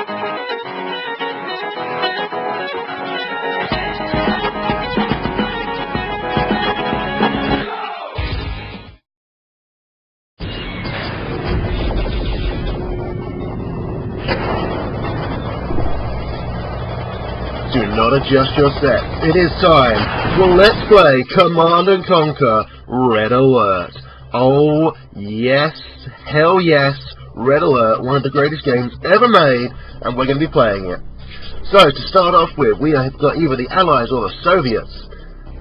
Do not adjust your set. It is time for Let's Play Command & Conquer Red Alert. Oh, yes. Hell yes. Red Alert, one of the greatest games ever made, and we're going to be playing it. So, to start off with, we have got either the Allies or the Soviets.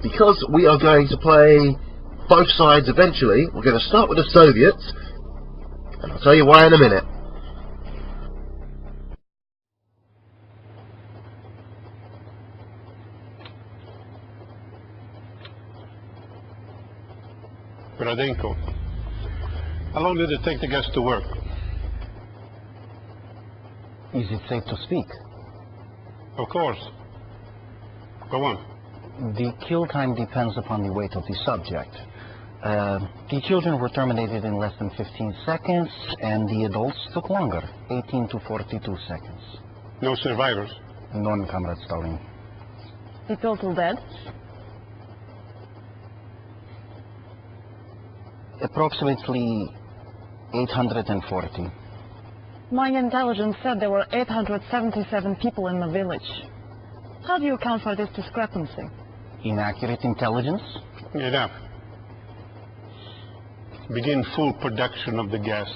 Because we are going to play both sides eventually, we're going to start with the Soviets, and I'll tell you why in a minute. Gradenko, how long did it take to get to work? Is it safe to speak? Of course. Go on. The kill time depends upon the weight of the subject. The children were terminated in less than 15 seconds, and the adults took longer, 18 to 42 seconds. No survivors? None, Comrade Stalin. The total dead? Approximately 840. My intelligence said there were 877 people in the village. How do you account for this discrepancy? Inaccurate intelligence? Enough. Begin full production of the gas.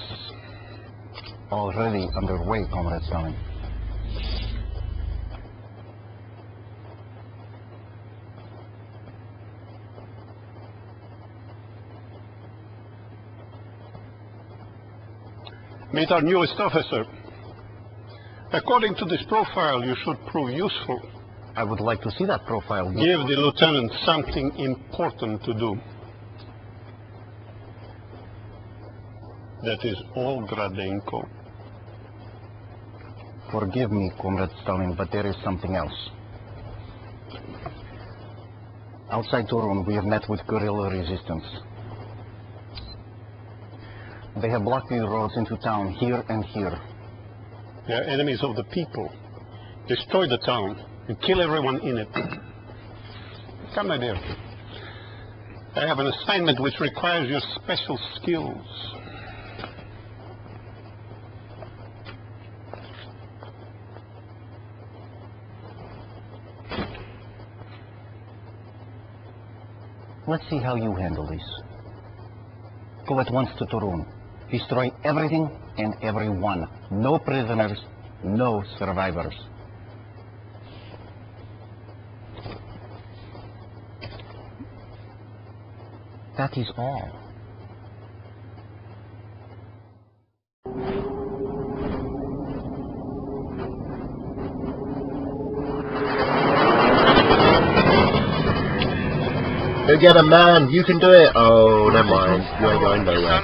Already underway, Comrade Stalin. Meet our newest officer. According to this profile, you should prove useful. I would like to see that profile. Give the lieutenant something important to do. That is all, Gradenko. Forgive me, Comrade Stalin, but there is something else. Outside Torun, we have met with guerrilla resistance. They have blocked the roads into town here and here. They are enemies of the people. Destroy the town and kill everyone in it. Come, my dear. I have an assignment which requires your special skills. Let's see how you handle this. Go at once to Torun. Destroy everything and everyone. No prisoners, no survivors. That is all. Go get him, man. You can do it. Oh, never mind. You ain't going nowhere.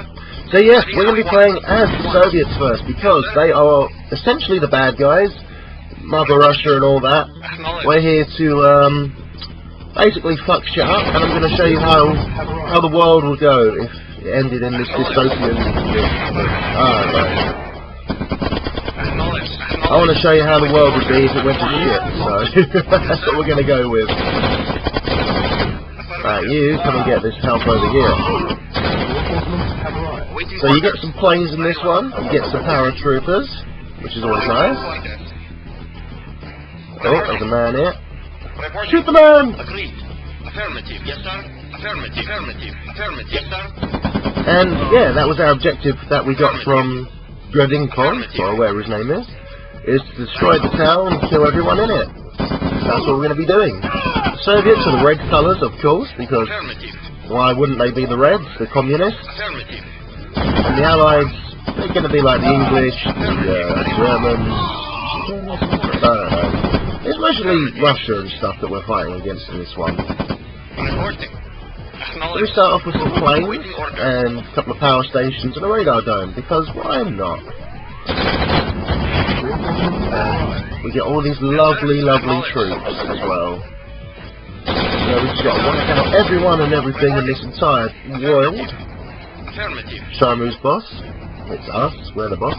So yes, we're going to be playing as the Soviets first, because they are essentially the bad guys, Mother Russia and all that. We're here to basically fuck shit up, and I'm going to show you how the world will go if it ended in this dystopian... I want to show you how the world would be if it went to shit, so that's what we're going to go with. Right, you come and get this help over here. So you get some planes in this one, you get some paratroopers, which is always nice. Oh, there's a man here. Shoot the man! Agreed. Affirmative, yes sir. Affirmative, affirmative, affirmative, yes sir. And yeah, that was our objective that we got from Gradenko, or whatever his name is to destroy the town and kill everyone in it. That's what we're going to be doing. The Soviets are the red colours, of course, because why wouldn't they be the Reds, the communists? And the Allies, they're going to be like the English, the Germans, I don't know. It's mostly Russia and stuff that we're fighting against in this one. So we start off with some planes, and a couple of power stations and a radar dome, because why not? We get all these lovely, lovely troops as well. So we've just got to wipe out everyone and everything in this entire world. Shamu's boss. It's us. We're the boss.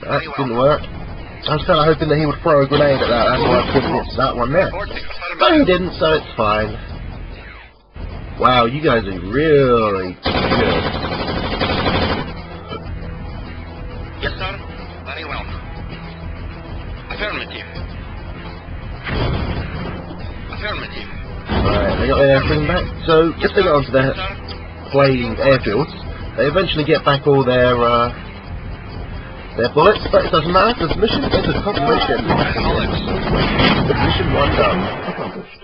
That didn't work. I was kind of hoping that he would throw a grenade at that. That's why I couldn't hit that one there. But he didn't, so it's fine. Wow, you guys are really good. Yes, sir. Very well. Affirmative. Affirmative. Right, they got their thing back. So, if they get onto their plane airfields, they eventually get back all their bullets, but it doesn't matter because mission is a completion. Mission 1 done. Accomplished.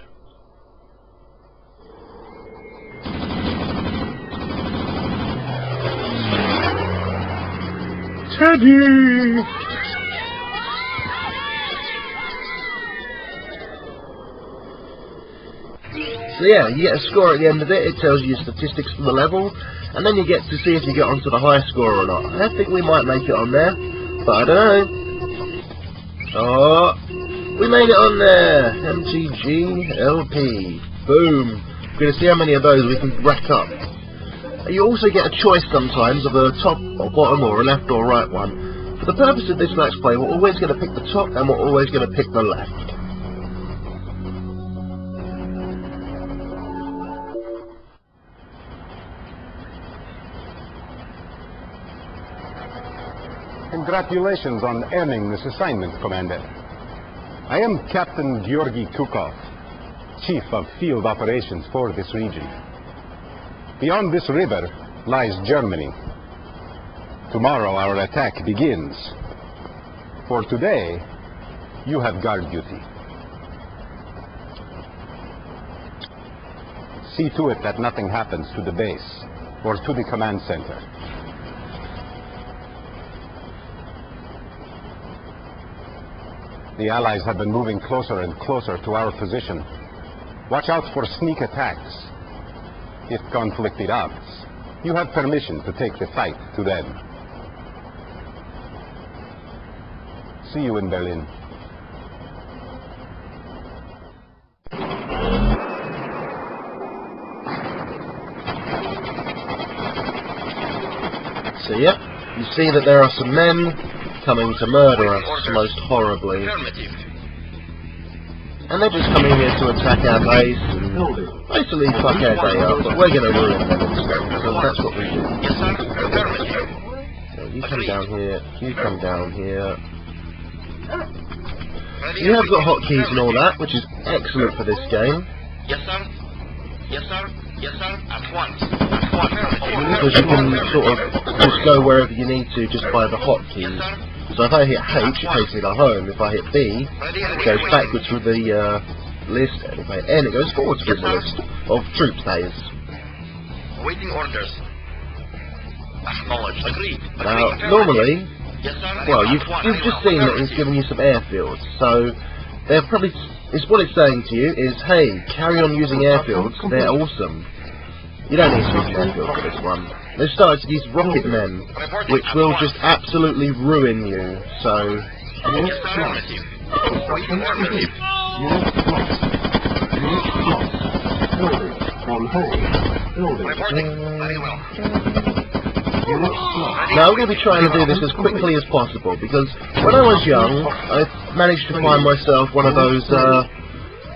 Teddy! So yeah, you get a score at the end of it, it tells you your statistics for the level, and then you get to see if you get onto the high score or not. I think we might make it on there, but I don't know. Oh, we made it on there! MTG LP. Boom. We're going to see how many of those we can rack up. You also get a choice sometimes of a top or bottom or a left or right one. For the purpose of this Let's Play, we're always going to pick the top and we're always going to pick the left. Congratulations on earning this assignment, Commander. I am Captain Georgy Kukov, Chief of Field Operations for this region. Beyond this river lies Germany. Tomorrow our attack begins. For today, you have guard duty. See to it that nothing happens to the base or to the command center. The Allies have been moving closer and closer to our position. Watch out for sneak attacks. If conflict erupts, you have permission to take the fight to them. See you in Berlin. So yep, you see that there are some men coming to murder us most horribly. Affirmative. And they're just coming here to attack our base and basically fuck our day up, but we're gonna ruin them instead, because that's what we do. Yes, sir. Affirmative. So you come down here, you come down here. Ready You and have got waiting. hotkeys and all that, which is excellent for this game, Yes, sir. Yes, sir. Yes, sir. At once. At once. because you can sort of just go wherever you need to just by the Yes, hotkeys. sir. So if I hit H, it takes me to home. If I hit B, Ready and it goes waiting. backwards through the list, and if I hit N, it goes forwards through the list of troops, that is. Waiting orders. Acknowledged. Agreed. Now, Agreed. normally, Yes, sir. well, At you've once. just seen that it's given you some airfields, so they're probably, it's what it's saying to you is, hey, carry on using airfields, they're awesome. You don't need to use an airfield for this one. They've started to use rocket men, which will just absolutely ruin you, so... Yes, sir. Affirmative. Waiting affirmative. Unit lost. Unit lost. Building. On hold. Building. Reporting. Very well. Unit lost. Now I'm going to be trying to do this as quickly as possible, because when I was young, I managed to find myself one of those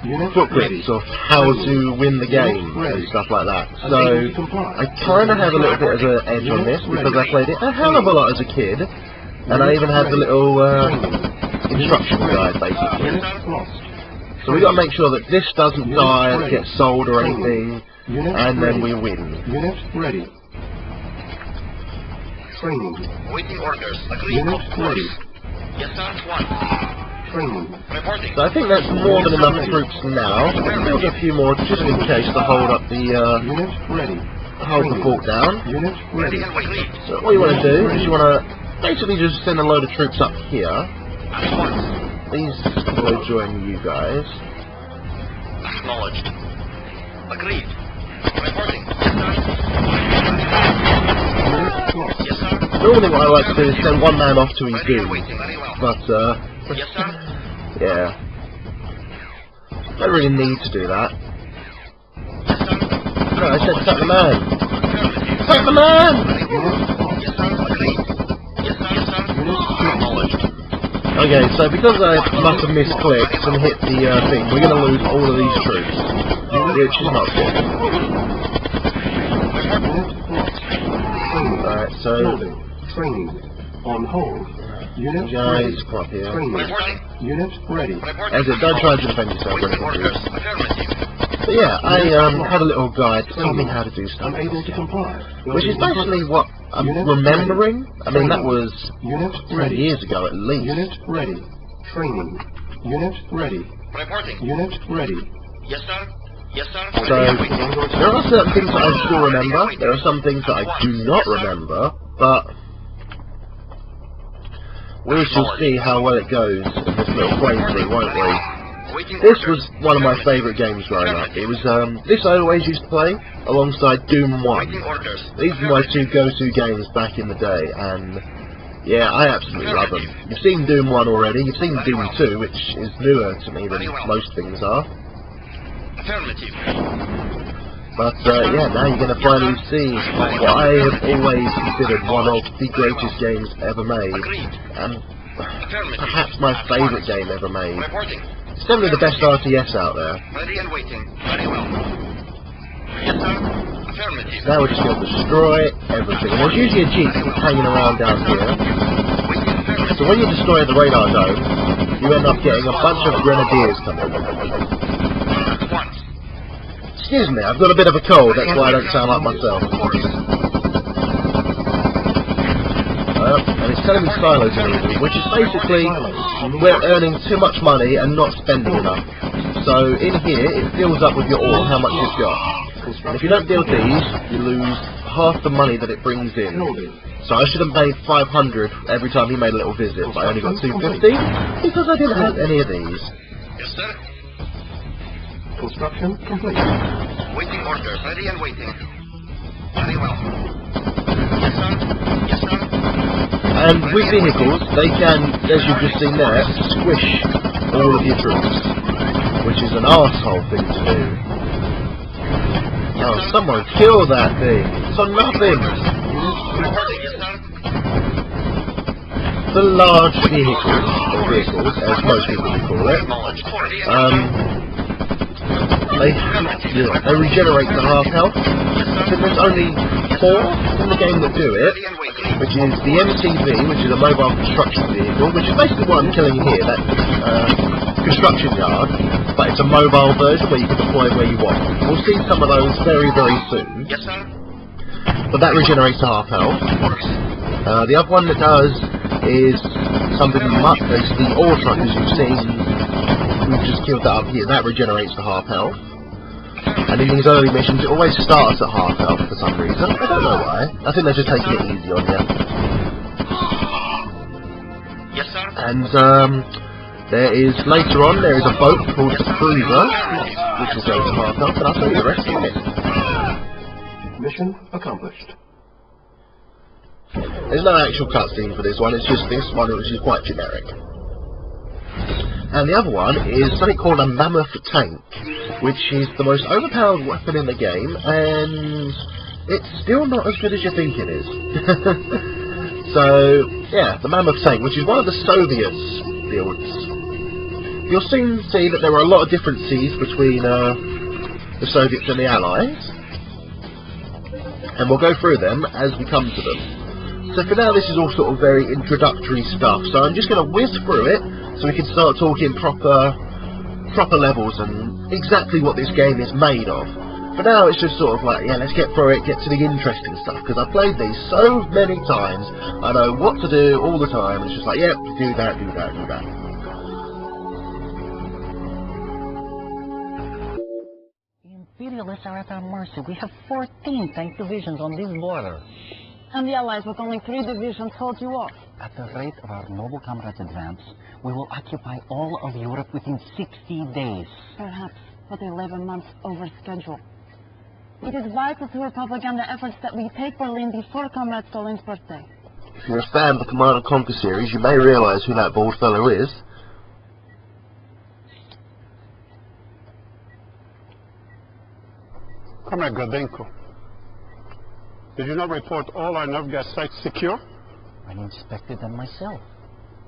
Unit booklets of how to win the game and stuff like that. So I kind of have a little bit of an edge on this, because I played it a hell of a lot as a kid, and I even had the little instruction guide basically. Unit lost. So we got to make sure that this doesn't die, get sold or anything, Unit and then we ready. win. Unit ready. Training. Waiting orders. Agreed. Unit Of course. ready. Yes, sir. At once. Training. Reporting. So I think that's more than enough troops now. There's a few more just in case to hold up the Unit ready. hold the fort down. Unit Ready ready. and waiting. So what you want to do is you want to basically just send a load of troops up here. At once. These will join you guys. Acknowledged. Agreed. Reporting. Unit lost. Yes, sir. Normally what I like to do is send one man off to his Ready and doom, waiting. Very well. but Yes, sir. yeah, don't really need to do that. Yes, sir. No, I said attack the man. Affirmative. Attack the man! Unit lost. Yes, sir. Agreed. Yes, sir. Yes, sir. Unit lost. Okay, so because I must have misclicked and hit the thing, we're going to lose all of these troops, which is not good. Alright, so Building. Training. On hold. Unit you guys ready. come up here. Training. Reporting. Unit ready. Reporting. Exit, don't try to defend yourself or Waiting anything, orders. please. Affirmative. But yeah, I had a little guide to tell me how to do stuff. Unable to comply. Which is basically what I'm remembering. I mean, that was Unit 10 ready. years ago at least. Unit ready. Training. Unit ready. Reporting. Unit ready. Yes, sir. Yes, sir. So, Ready and waiting. there are certain things that I still remember, there are some things that I do not remember, but we shall see how well it goes in this little playthrough, won't we? Waiting This orders. was one of my favourite games growing up. It was, this I always used to play alongside Doom 1. Waiting orders. These were my two go-to games back in the day, and yeah, I absolutely love them. You've seen Doom 1 already, you've seen Doom 2, which is newer to me than most things are. Affirmative. But yeah, now you're going to finally see what I have always considered one of the greatest games ever made, Agreed. and Affirmative. perhaps my favourite game ever made. Reporting. It's definitely the best RTS out there. Ready and waiting. Very well. Yes, sir. Affirmative. Now we're just going to destroy everything. And there's usually a jeep hanging around down here. Waiting affirmative. So when you destroy the radar dome, you end up getting a bunch of grenadiers coming. At once. Excuse me, I've got a bit of a cold, that's why I don't sound like myself. And it's telling me silos are needed, which is basically we're earning too much money and not spending enough. So in here, it fills up with your ore how much you've got. And if you don't build these, you lose half the money that it brings in. So I should have paid 500 every time he made a little visit, but I only got 250 because I didn't have any of these. Yes, sir. Construction complete. Waiting orders. Ready and waiting. Very well. Yes, sir. Yes, sir. And with vehicles, they can, as you've just seen there, squish all of your troops, which is an arsehole thing to do. Oh, someone kill that thing for nothing. Reporting. Yes, sir. The large vehicles, or vehicles, as most people would call it, they regenerate to half health. I think there's only 4 in the game that do it, Ready and waiting. which is the MCV, which is a mobile construction vehicle, which is basically what I'm killing here, that construction yard, but it's a mobile version where you can deploy where you want. We'll see some of those very, very soon, Yes, sir. but that regenerates to half health. The other one that does is something much, it's the ore truck, as you've seen. We've just killed that up here. That regenerates to half health. And in these early missions, it always starts at half health for some reason. I don't know why. I think they're just taking it easy on you. Yes, sir. And there is, later on, there is a boat called the Cruiser, which will go to half health, and I'll tell you the rest in a minute. Mission accomplished. There's no actual cutscene for this one, it's just this one which is quite generic. And the other one is something called a Mammoth Tank, which is the most overpowered weapon in the game, and it's still not as good as you think it is. So, yeah, the Mammoth Tank, which is one of the Soviets' builds. You'll soon see that there are a lot of differences between the Soviets and the Allies, and we'll go through them as we come to them. So for now, this is all sort of very introductory stuff, so I'm just going to whiz through it, so we can start talking proper levels and exactly what this game is made of. For now, it's just sort of like, yeah, let's get through it, get to the interesting stuff, because I've played these so many times, I know what to do all the time, and it's just like, yep, do that, do that, do that. The Imperialists are at our mercy. We have 14 tank divisions on this border. And the Allies with only 3 divisions hold you off. At the rate of our noble comrades' advance, we will occupy all of Europe within 60 days. Perhaps, but 11 months over schedule. It is vital to our propaganda efforts that we take Berlin before Comrade Stalin's birthday. If you're a fan of the Command & Conquer series, you may realise who that bald fellow is. Comrade Gordenko, did you not report all our Novgorod sites secure? I inspected them myself.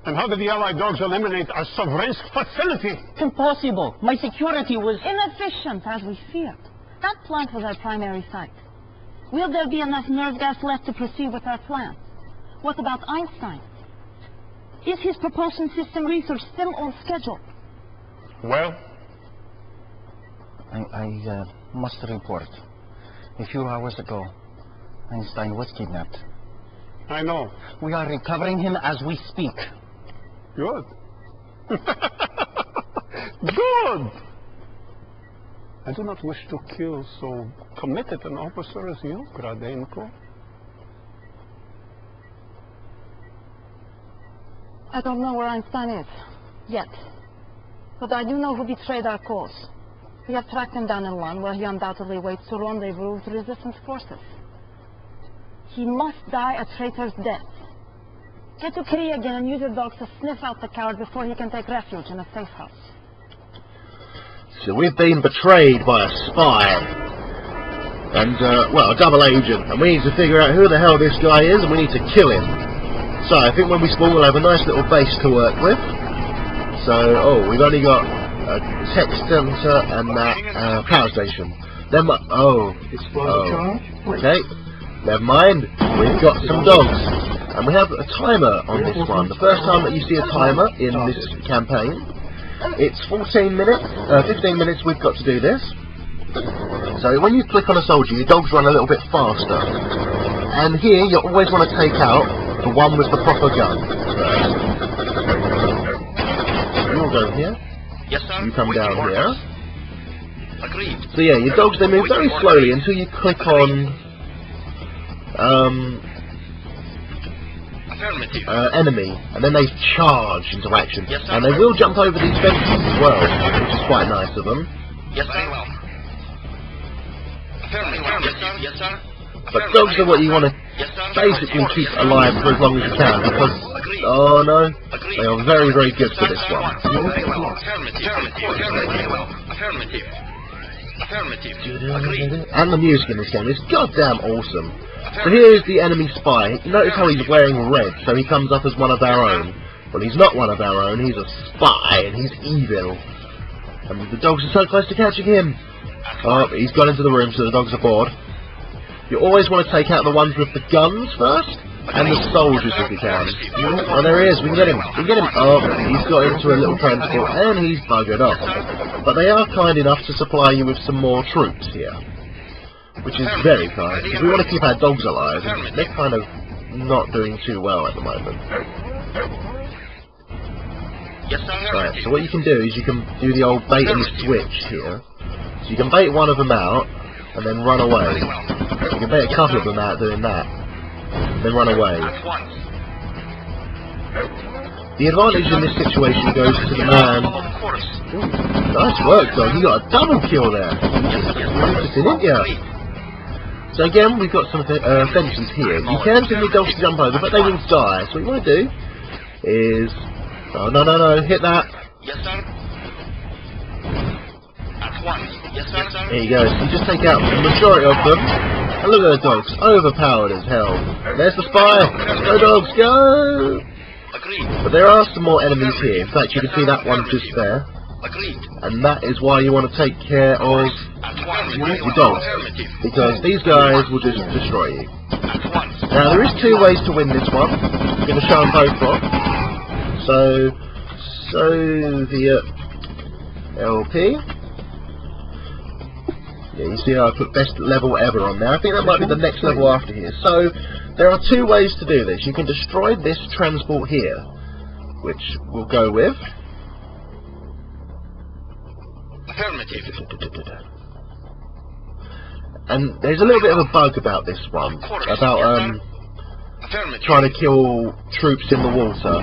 And how did the Allied dogs eliminate our Sovereign's facility? Impossible. My security was inefficient, as we feared. That plant was our primary site. Will there be enough nerve gas left to proceed with our plan? What about Einstein? Is his propulsion system research still on schedule? Well, I must report. A few hours ago, Einstein was kidnapped. I know. We are recovering him as we speak. Good. Good! I do not wish to kill so committed an officer as you, Gradenko. I don't know where Einstein is, yet. But I do know who betrayed our cause. We have tracked him down in Lund, where he undoubtedly waits to rendezvous with resistance forces. He must die a traitor's death. Get to Kri again and use your dogs to sniff out the coward before he can take refuge in a safe house. So we've been betrayed by a spy. And, well, a double agent. And we need to figure out who the hell this guy is, and we need to kill him. So I think when we spawn we'll have a nice little base to work with. So, we've only got a tech center and that power station. Then, okay, never mind. We've got some dogs, and we have a timer on this one. The first time that you see a timer in this campaign, it's 15 minutes we've got to do this. So when you click on a soldier, your dogs run a little bit faster. And here you always want to take out the one with the proper gun first. You'll go here. Yes, sir. You come down here. Agreed. So yeah, your dogs, they move very slowly until you click on Affirmative. enemy, and then they charge into action. Yes, sir. And they will jump over these fences as well, which is quite nice of them. Yes, very well. Affirmative. Yes, sir. But dogs are what you want to Yes, sir. basically keep alive for as long as you can, because, oh no, they are very, very good for this one. Very well. Affirmative. Very well. Affirmative. Affirmative. Agreed. And the music in this game is goddamn awesome. So here is the enemy spy. Notice how he's wearing red, so he comes up as one of our own. Well, he's not one of our own, he's a spy, and he's evil. And the dogs are so close to catching him. Oh, he's gone into the room, so the dogs are bored. You always want to take out the ones with the guns first, and the soldiers if you can. Oh, there he is, we can get him. We can get him. Oh, he's got into a little transport, and he's buggered off. But they are kind enough to supply you with some more troops here, which is very kind, because we want to keep our dogs alive, and they're kind of not doing too well at the moment. Right, so what you can do is you can do the old bait and switch here. So you can bait one of them out, and then run away. You can bait a couple of them out doing that, and then run away. The advantage in this situation goes to the man. Ooh, nice work, dog. You got a double kill there. Just in India. So again, we've got some fences here. You can send your dogs to jump over, but they will die. So what you want to do is... Oh, no, hit that. Yes, sir. At once. Yes, sir. There you go. So you just take out the majority of them. And look at the dogs. Overpowered as hell. There's the spy. Go, dogs, go! Agreed. But there are some more enemies here. In fact, you can see that one just there. Agreed. And that is why you want to take care of At once. your dogs. Because these guys will just destroy you. At once. Now, there is two ways to win this one. I'm going to show them both off. So the LP. Yeah, you see how I put best level ever on there. I think that might be the next level after here. So, there are two ways to do this. You can destroy this transport here, which we'll go with. Affirmative. And there's a little bit of a bug about this one, about Affirmative. trying to kill troops in the water.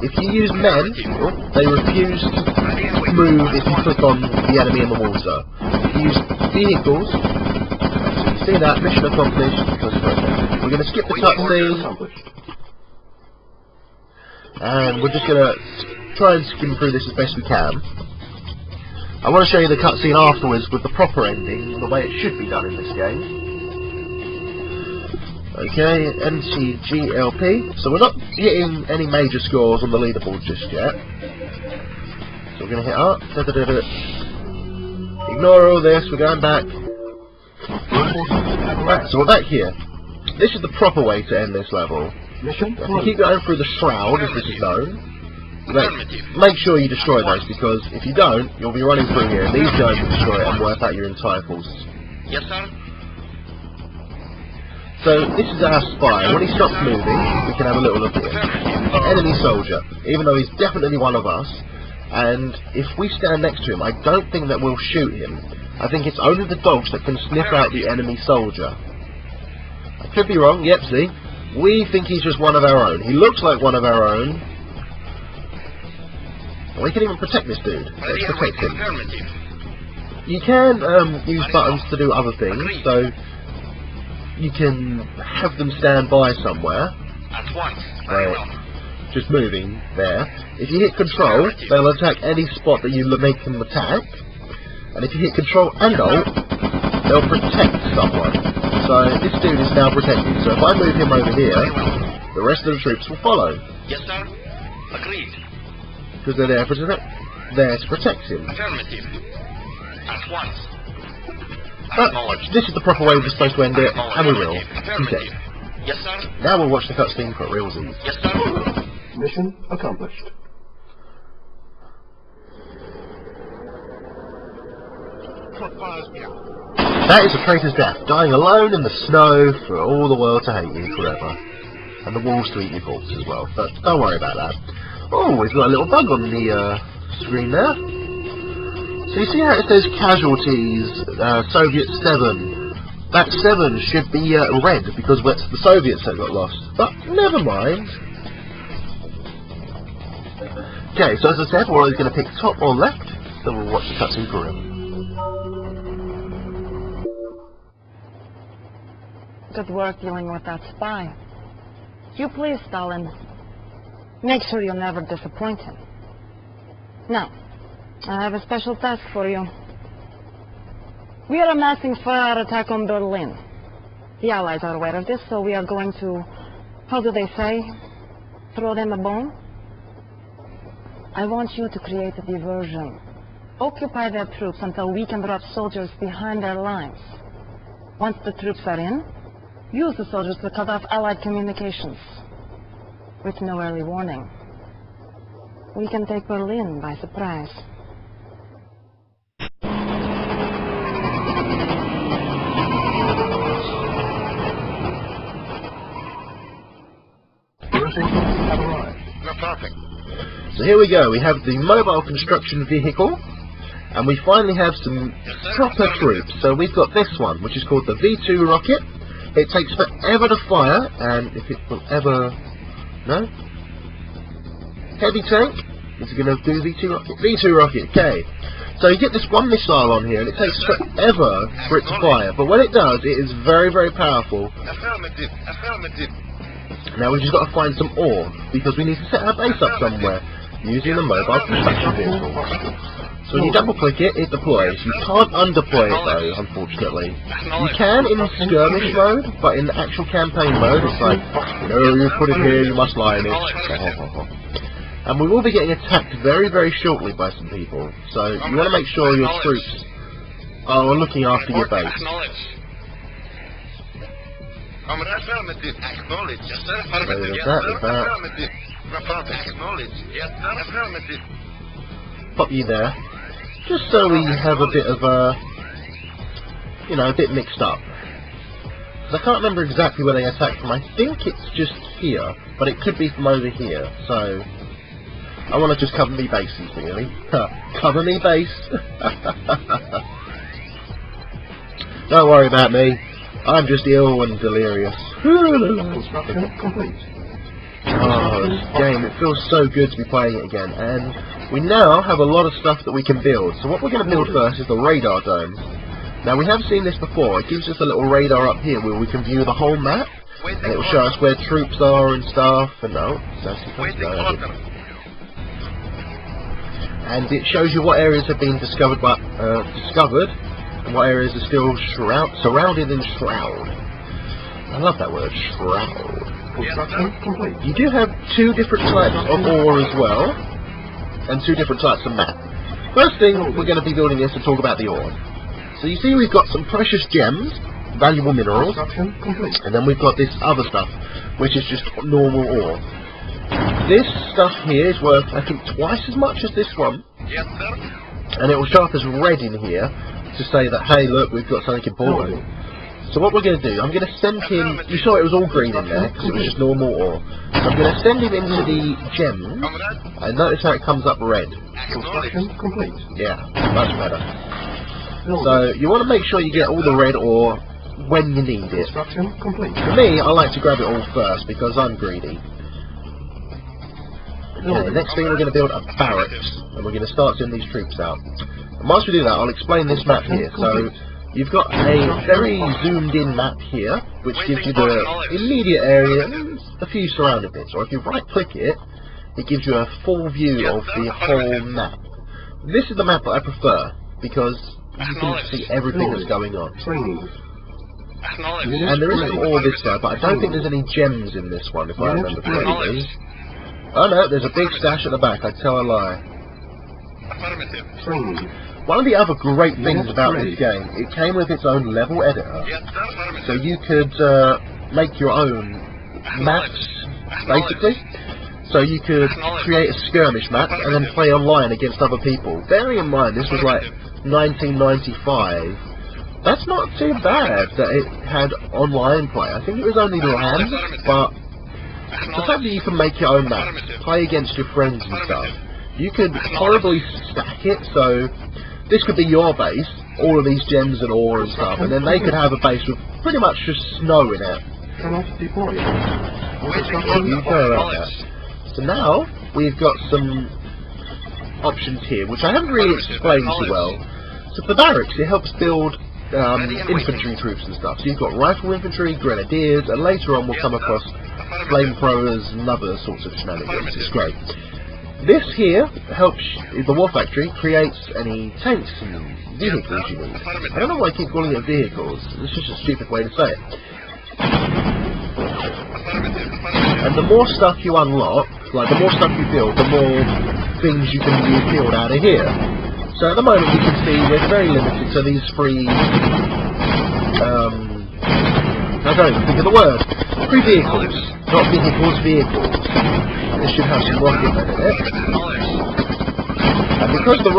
If you use men, they refuse to move if you click on the enemy in the water. If you use vehicles, you see that, mission accomplished. We're going to skip the cutscene, and we're just going to try and skim through this as best we can. I want to show you the cutscene afterwards with the proper ending, the way it should be done in this game. Okay, NCGLP. So we're not hitting any major scores on the leaderboard just yet. So we're going to hit up. Ignore all this, we're going back. Right, so we're back here. This is the proper way to end this level. Mission If you keep going through the shroud, as this is known, make sure you destroy those, because if you don't, you'll be running through here, and these guys will destroy it and wipe out your entire forces. Yes, sir. So, this is our spy. When he stops moving, we can have a little look at him. Enemy soldier, even though he's definitely one of us, and if we stand next to him, I don't think that we'll shoot him. I think it's only the dogs that can sniff out the enemy soldier. I could be wrong, yep, see? We think he's just one of our own. He looks like one of our own. And we can even protect this dude. Let's protect him. You can use buttons to do other things, so you can have them stand by somewhere. At once. Very well. Just moving there. If you hit control, they'll attack any spot that you make them attack. And if you hit control and alt, they'll protect someone. So this dude is now protected. So if I move him over here, the rest of the troops will follow. Yes, sir. Agreed. Because they're there to protect him. Affirmative. At once. But this is the proper way we're supposed to end it, and we will. Okay. Yes, sir. Now we'll watch the cutscene for realsies. Yes, sir. Mission accomplished. That is a traitor's death, dying alone in the snow for all the world to hate you forever. And the walls to eat your corpse as well, but don't worry about that. Oh, we've got a little bug on the screen there. So you see how it says casualties, Soviet 7. That 7 should be red because it's the Soviets that got lost. But never mind. Okay, so as I said, we're either going to pick top or left, so we'll watch the cutscene for him. Good work dealing with that spy. You please, Stalin. Make sure you never disappoint him. Now, I have a special task for you. We are amassing for our attack on Berlin. The Allies are aware of this, so we are going to, how do they say, throw them a bone? I want you to create a diversion. Occupy their troops until we can drop soldiers behind their lines. Once the troops are in, use the soldiers to cut off Allied communications. With no early warning. We can take Berlin by surprise. No, perfect. So here we go, we have the mobile construction vehicle, and we finally have some proper troops. So we've got this one, which is called the V2 rocket. It takes forever to fire, and if it will ever... No? Heavy tank? Is it going to do V2 rocket? V2 rocket, okay. So you get this one missile on here, and it takes forever for it to fire, but when it does, it is very, very powerful. Affirmative. Affirmative. Now we've just got to find some ore, because we need to set our base up somewhere, using the mobile construction vehicle. So when you double click it, it deploys. You can't undeploy it though, unfortunately. You can in skirmish mode, but in the actual campaign mode, it's like, no, you put it here, you must lie in it. And we will be getting attacked very, very shortly by some people. So you want to make sure your troops are looking after your base. Affirmative. Acknowledge. Yes, sir. So Affirmative. there's Yes, that, sir. there's that. Affirmative. Acknowledge. Yes, sir. Affirmative. Pop you there. Just so we have a bit of a, you know, a bit mixed up. Because I can't remember exactly where they attack from. I think it's just here, but it could be from over here. So I want to just cover me bases, really. Cover me base. Don't worry about me. I'm just ill and delirious. Construction complete. Oh, this game, it feels so good to be playing it again, and we now have a lot of stuff that we can build. So what we're going to build first is the radar dome. Now we have seen this before, it gives us a little radar up here where we can view the whole map, and it will show us where troops are and stuff, and and it shows you what areas have been discovered, and what areas are still surrounded in shroud. I love that word, shroud. Construction complete. You do have two different types of ore as well, and two different types of map. First thing, we're going to be building this to talk about the ore. So you see we've got some precious gems, valuable minerals, Construction complete. and then we've got this other stuff, which is just normal ore. This stuff here is worth, I think, twice as much as this one, Yes, sir. and it will show up as red in here to say that, hey, look, we've got something important. So what we're going to do, I'm going to send him, you saw it was all green in there, because it was just normal ore. So I'm going to send him into the gems, Comrade, and notice how it comes up red. Construction complete. Yeah, much better. Building. So you want to make sure you get all the red ore when you need it. Construction complete. For me, I like to grab it all first, because I'm greedy. Okay, the next thing we're going to build are barracks, and we're going to start sending these troops out. And once we do that, I'll explain this map here. So you've got a very zoomed in map here, which gives you the immediate area and a few surrounding bits. Or if you right click it, it gives you a full view of the whole map. This is the map that I prefer, because you can see everything that's going on. Training. acknowledge. And there is some ore this side, but I don't think there's any gems in this one, if I remember correctly. Oh no, there's a big stash at the back, I tell a lie. Affirmative. Training. One of the other great things about this game, it came with its own level editor, Yes, sir. Affirmative. so you could make your own maps, basically. So you could create a skirmish map and then play online against other people. Bearing in mind, this was like 1995. That's not too bad that it had online play. I think it was only LAN, but the fact that you can make your own map, play against your friends and stuff, you could horribly stack it, so this could be your base, all of these gems and ore and stuff, and then they could have a base with pretty much just snow in it. Cannot deploy. You go about that. So now, we've got some options here, which I haven't really explained too well. So for barracks, it helps build infantry troops and stuff. So you've got rifle infantry, grenadiers, and later on we'll come across flamethrowers and other sorts of shenanigans. It's great. This here helps the war factory creates any tanks and vehicles you need. I don't know why I keep calling it vehicles. It's just a stupid way to say it. And the more stuff you unlock, like the more stuff you build, the more things you can build out of here. So at the moment you can see we're very limited to these three, I don't even think of the word, three vehicles. Not vehicles, vehicles. This should have some rocket men in it. And because the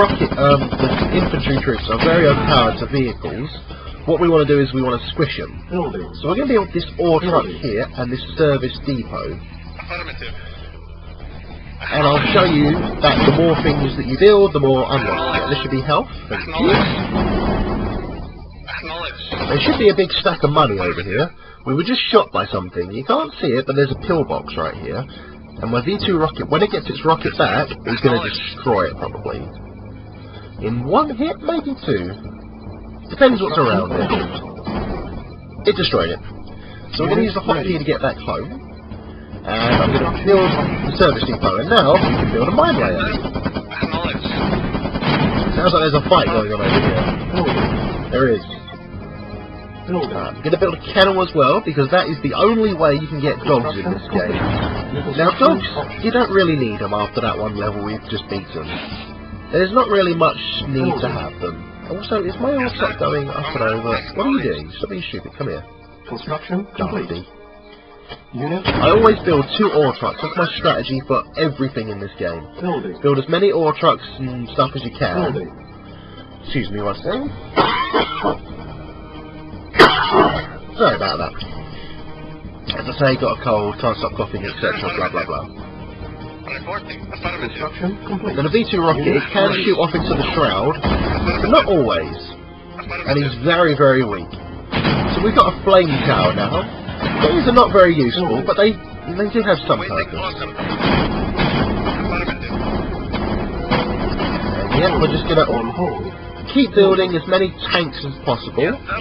infantry troops are very overpowered to vehicles, what we want to do is we want to squish them. Building. So we're going to build this ore truck here and this service depot. Affirmative. And I'll show you that the more things that you build, the more unlocks you get. This should be health. Thank you. Acknowledge. There should be a big stack of money over here. We were just shot by something. You can't see it, but there's a pillbox right here. And my V2 rocket, when it gets its rocket back, it's going to destroy it probably. In one hit, maybe two. Depends what's around it. It destroyed it. So we're going to use the hotkey to get back home. And I'm going to build the service depot. And now we can build a mine layer. Acknowledge. Sounds like there's a fight going on over here. There is. Building. I'm going to build a kennel as well, because that is the only way you can get dogs in this game. Now dogs, you don't really need them after that one level we've just beaten. There's not really much need to have them. Also, is my oil truck going up and over? What are you doing? Stop being stupid, come here. Construction complete. Darby. Unit I always build 2 ore trucks, that's my strategy for everything in this game. building. Build as many ore trucks and stuff as you can. Building. Excuse me one second. Sorry about that. As I say, got a cold, can't stop coughing, etc. Blah blah blah. Reporting. Affirmative. Construction complete. Then a V2 rocket, it can shoot off into the shroud, but not always. And he's very, very weak. So we've got a flame tower now. These are not very useful, but they do have some Waiting purpose. order. Affirmative. And yeah, we're just gonna On hold. keep building as many tanks as possible. Yes, sir.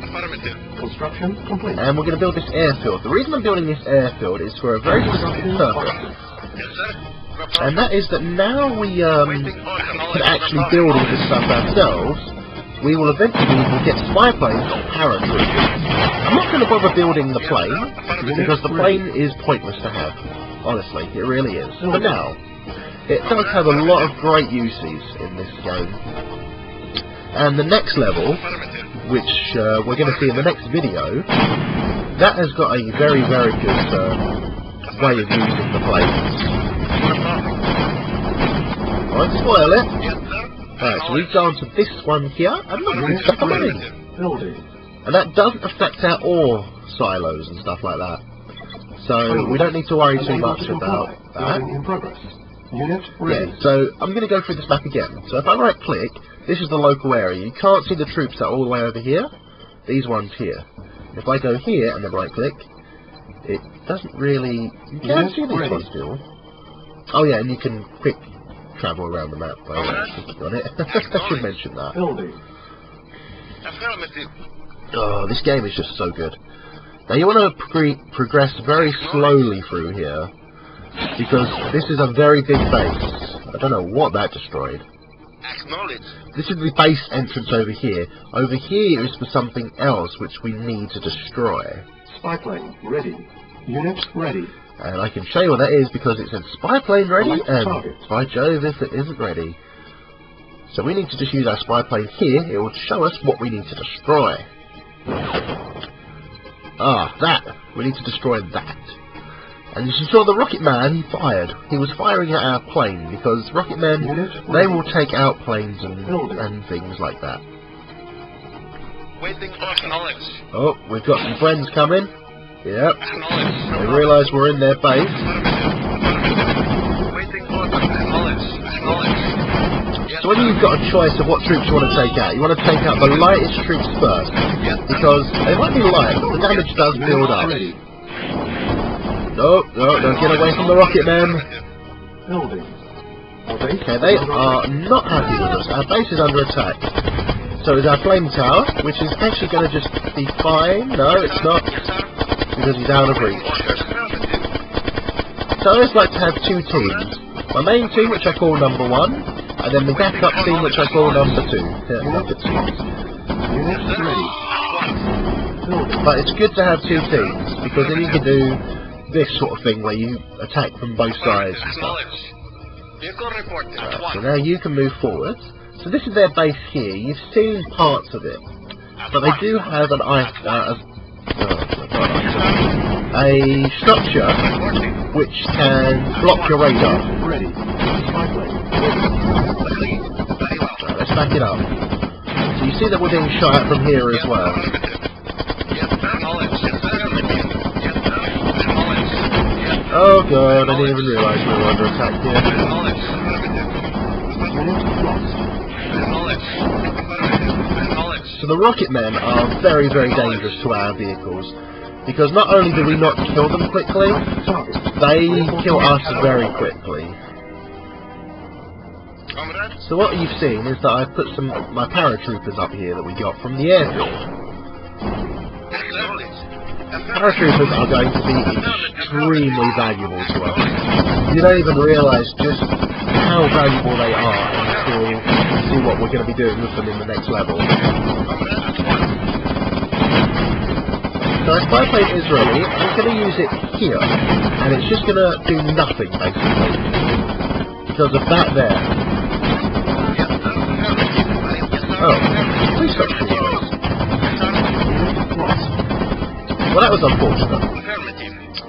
Affirmative. Construction complete. And we're going to build this airfield. The reason I'm building this airfield is for a very specific purpose. Yes, sir. And that is that now we can actually build all this stuff ourselves, we will eventually get spy planes or paratroopers. I'm not going to bother building the plane, because the plane is pointless to have. Honestly, it really is. For now. It does have a lot of great uses in this game. And the next level, which we're going to see in the next video, that has got a very, very good way of using the planes. I won't spoil it. Alright, so we've gone to this one here, and look, it's stuck already. And that doesn't affect our ore silos and stuff like that. So we don't need to worry too much about that. Yeah, so I'm going to go through this map again. So if I right click, this is the local area. You can't see the troops that are all the way over here. These ones here. If I go here and then right click, it doesn't really... You can see these ones still. Oh yeah, and you can quick travel around the map by clicking on it. I should mention that. Oh, this game is just so good. Now you want to progress very slowly through here, because this is a very big base. I don't know what that destroyed. This is the base entrance over here. Over here is for something else which we need to destroy. Spy plane ready. Unit ready. And I can show you what that is because it said spy plane ready, and by Jove if it isn't ready. So we need to just use our spy plane here. It will show us what we need to destroy. Ah, that. We need to destroy that. And as you saw, the Rocket Man, he fired. He was firing at our plane, because Rocket Men, they will take out planes and things like that. Waiting for acknowledge. Oh, we've got some friends coming. Yep. They realise we're in their base. Waiting for acknowledge. So when you've got a choice of what troops you want to take out, you want to take out the lightest troops first, because they might be light, but the damage does build up. No, don't get away from the Rocket Men. Okay, they are not happy with us. Our base is under attack. So is our flame tower, which is actually going to just be fine. No, it's not, because he's out of reach. So I always like to have two teams. My main team, which I call number 1, and then the backup team, which I call number 2. But it's good to have two teams, because then you can do this sort of thing where you attack from both sides and stuff. So now you can move forward. So this is their base here. You've seen parts of it, but they do have an a structure which can block your radar. Let's back it up. So you see that we're being shot at from here as well. Oh god, I didn't even realise we were under attack here. So the Rocket Men are very, very dangerous to our vehicles, because not only do we not kill them quickly, they kill us very quickly. So what you've seen is that I've put my paratroopers up here that we got from the airfield. Paratroopers are going to be extremely valuable to us. You don't even realise just how valuable they are until you see what we're going to be doing with them in the next level. So our spy plane is ready. I'm going to use it here, and it's just going to do nothing basically because of that there. Oh, please stop shooting us. Well, that was unfortunate.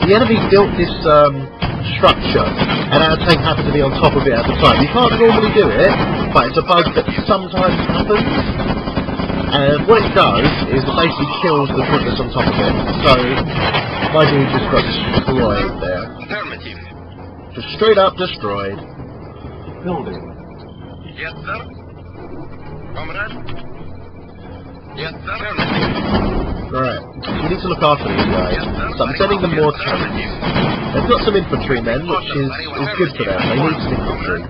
The enemy built this structure, and our tank happened to be on top of it at the time. You can't normally do it, but it's a bug that sometimes happens. And what it does is it basically kills the troopers on top of it. So my dude just got destroyed there. Just straight up destroyed. Building. Yes, sir. Comrade. Yes, sir. Right, we need to look after these guys. So I'm sending them more tanks. They've got some infantry men, which is good for them. They need some infantry.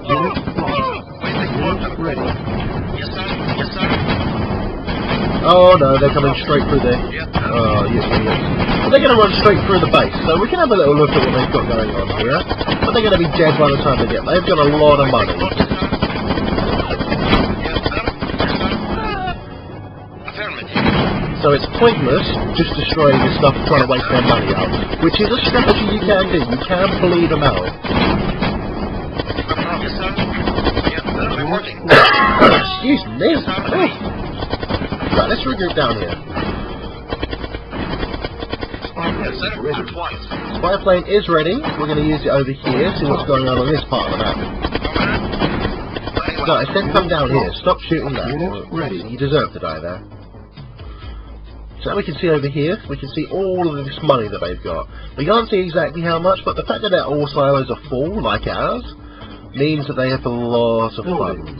Ready. Yes, sir. Yes, sir. Oh no, they're coming straight through there. Oh, yes, yes. But they're going to run straight through the base, so we can have a little look at what they've got going on here. But they're going to be dead by the time they get there. They've got a lot of money. So it's pointless just destroying this stuff and trying to waste their money out. Which is a strategy you can do. You can bleed them out. Yes, sir. Yes, sir. Reporting. Excuse me. Right, let's regroup down here. Yes, sir. At once. Spy plane is ready. We're going to use it over here, see what's going on this part of the map. No, I said come down here. Stop shooting that. You deserve to die there. So we can see over here, we can see all of this money that they've got. We can't see exactly how much, but the fact that all silos are full, like ours, means that they have a lot of funds.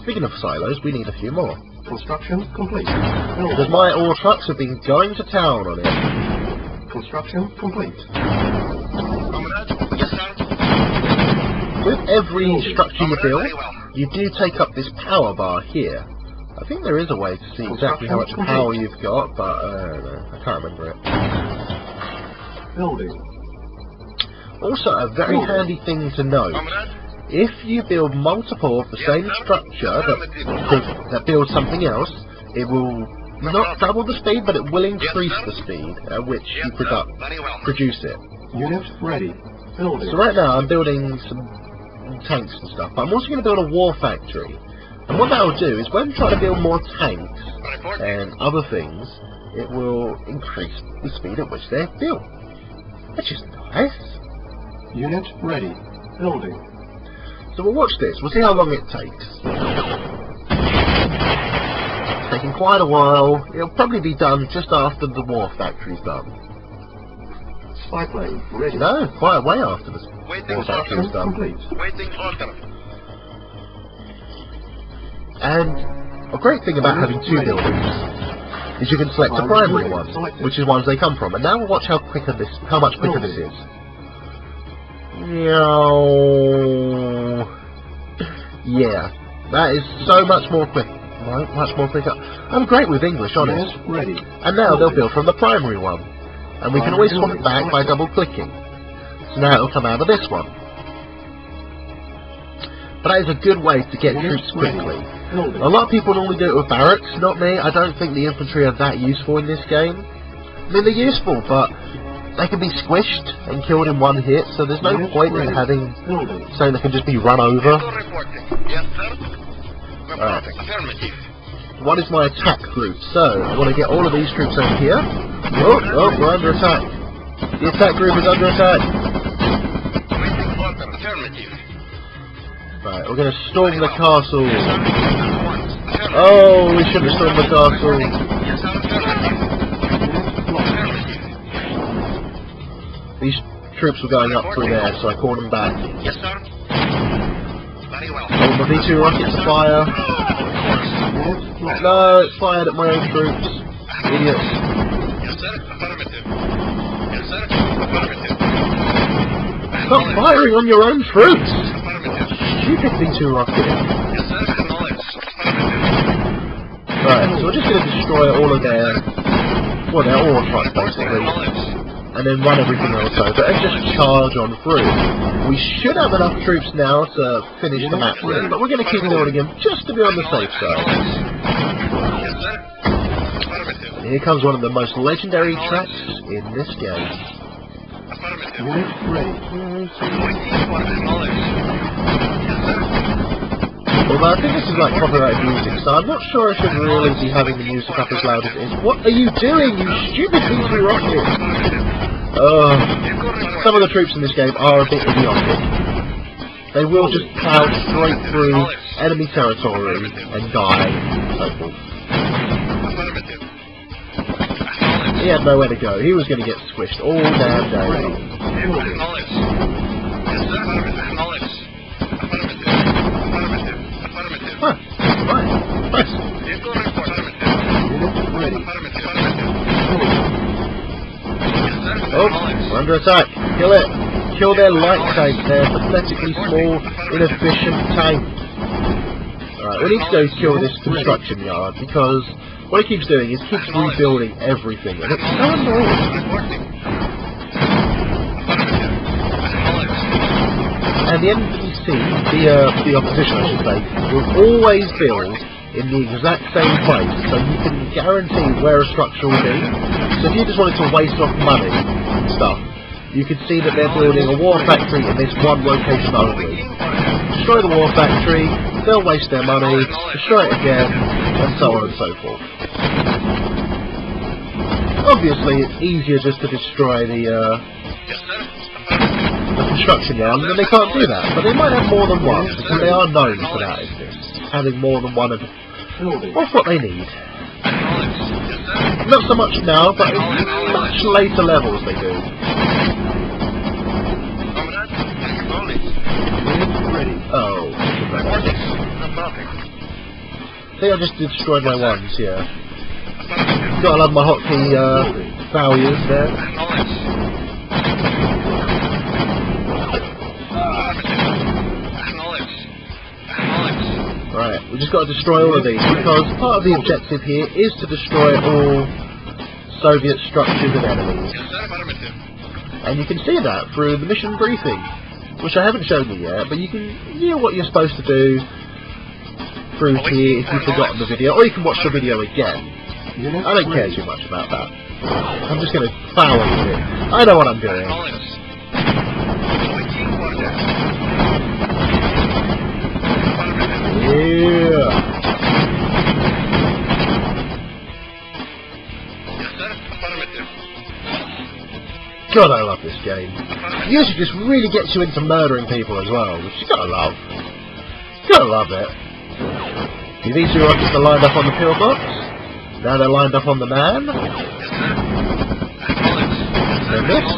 Speaking of silos, we need a few more. Construction complete. Because my ore trucks have been going to town on it. Construction complete. Yes, sir. With every structure you build, you do take up this power bar here. I think there is a way to see exactly how much power you've got, but I don't know. I can't remember it. Building. Also, a very handy thing to know. If you build multiple of the same structure that builds something else, it will not double the speed, but it will increase the speed at which you produce it. Unit ready. Building. So right now I'm building some tanks and stuff, but I'm also going to build a war factory. And what that will do is when trying to build more tanks and other things, it will increase the speed at which they're built. Which is nice. Unit ready. Building. So we'll watch this, we'll see how long it takes. It's taking quite a while. It'll probably be done just after the war factory's done. Spy plane ready. No, quite a way after the war factory's done. Complete. Waiting order. And a great thing about having two buildings is you can select a primary one, which is ones they come from. And now we'll watch how much quicker this is. Yeah, that is so much more quick. Much more quicker. I'm great with English, honest. Ready. And now they'll build from the primary one. And we can always swap it back by double clicking. So now it'll come out of this one. But that is a good way to get troops quickly. A lot of people normally do it with barracks, not me. I don't think the infantry are that useful in this game. I mean, they're useful, but they can be squished and killed in one hit, so there's no point in having something that can just be run over. Yes, sir. Alright. Affirmative. What is my attack group? So, I want to get all of these troops over here. Oh, we're under attack. The attack group is under attack. Waiting order. Affirmative. Right, we're going to storm the castle. Yes, sir. At once. Affirmative. Oh, we shouldn't have stormed the castle. Yes, sir. Affirmative. Affirmative. These troops were going up through there, so I called them back. Yes, sir. Very well. Oh, my V2 rockets are fire. No, it's fired at my own troops. Idiots. Yes, sir. Affirmative. Yes, sir. Affirmative. Stop firing on your own troops! Affirmative. Stupid V2 rocket. Yes, sir. Acknowledge. Affirmative. Right, so we're just going to destroy all of their ore trucks, basically. Acknowledge. And then run everything else over and just charge on through. We should have enough troops now to finish the map with, but we're going to keep building them just to be on the safe side. Yes, sir. Affirmative. And here comes one of the most legendary tracks in this game. Affirmative. Unit ready. Waiting for acknowledge. Yes, sir. Although I think this is like copyrighted music, so I'm not sure I should really be having the music up as loud as it is. What are you doing, you stupid V2 rocket? Some of the troops in this game are a bit idiotic. They will just plow straight through enemy territory and die, and so forth. Affirmative. He had nowhere to go. He was going to get squished all damn day. Acknowledge. Yes, sir. Acknowledge. Affirmative. Affirmative. Affirmative. Huh. Right. Nice. Vehicle report. Affirmative. Unit ready. Affirmative. Affirmative. Yes, sir. Oh, Acknowledge. we're under attack. Kill it. Kill their light tank. Their pathetically small, inefficient tank. Alright, we need to go kill this construction yard because what it keeps doing is keeps rebuilding everything, and it's so annoying. Reporting. Affirmative. Acknowledge. And the NPC, the opposition I should say, will always build in the exact same place, so you can guarantee where a structure will be. So if you just wanted to waste off money and stuff, you can see that they're building a war factory in this one location only. Destroy the war factory, they'll waste their money, destroy it again, and so on and so forth. Obviously, it's easier just to destroy the construction yard, and then they can't do that. But they might have more than one, because they are known for that, having more than one of what they need. Not so much now, but in much later levels they do. Oh. I think I just destroyed my ones, yeah. Gotta love my hotkey values there. Right, we just got to destroy all of these, because part of the objective here is to destroy all Soviet structures and enemies. And you can see that through the mission briefing, which I haven't shown you yet, but you can hear what you're supposed to do through here if you've forgotten the video, or you can watch the video again. I don't care too much about that. I'm just going to foul with it. I know what I'm doing. Yeah. God, I love this game. It usually just really gets you into murdering people as well, which you gotta love. You gotta love it. These two rockets are lined up on the pillbox. Now they're lined up on the man. They're missed.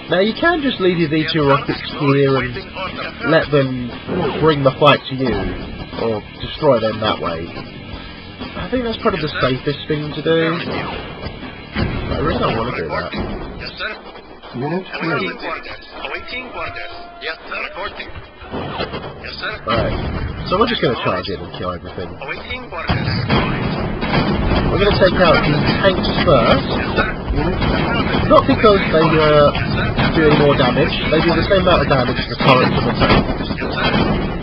Now you can just leave your V2 rockets here and let them bring the fight to you, or destroy them that way. I think that's probably the safest thing to do. I really don't want to do that. Yes, sir. Unit ready. Awaiting orders. Yes, sir. Reporting. Yes, sir. Right. So we're just going to charge in and kill everything. Awaiting orders. We're going to take out the tanks first. Yes, sir. Not because they do any more damage. They do the same amount of damage as the turrets and the tanks.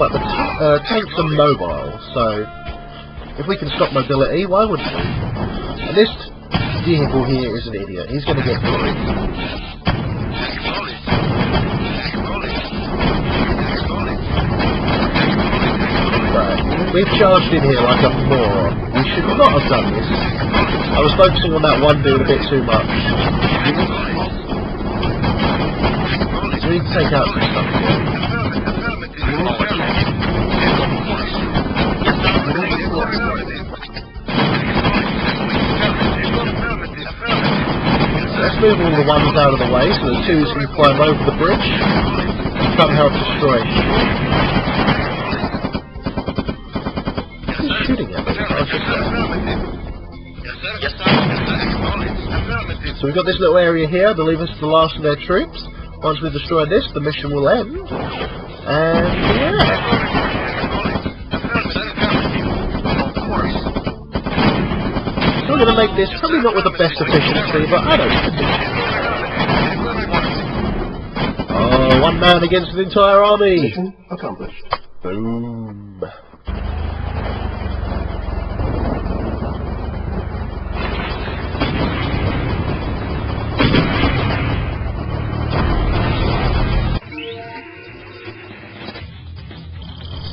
But the tanks are mobile, so if we can stop mobility, why wouldn't we? And this vehicle here is an idiot. He's going to get killed. Right. We've charged in here like a moron. We should not have done this. I was focusing on that one dude a bit too much. So we need to take out some stuff here. Let's move all the ones out of the way so the twos can climb over the bridge and somehow destroy it. Who's shooting at me? So we've got this little area here. I believe this is the last of their troops. Once we destroy this, the mission will end. And yeah. So we're going to make this probably not with the best efficiency, but I don't know. Oh, one man against an entire army. Mission accomplished. Boom.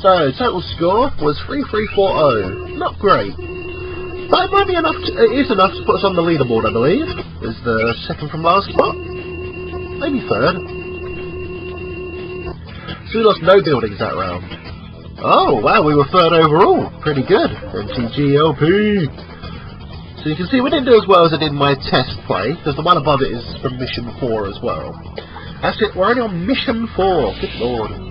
So, total score was 3340. Not great. But it might be enough it is enough to put us on the leaderboard, I believe. Is the second from last spot. Maybe third. So we lost no buildings that round. Oh, wow, we were third overall. Pretty good. MTGLP. So you can see we didn't do as well as I did in my test play, because the one above it is from Mission 4 as well. That's it, we're only on Mission 4. Good lord.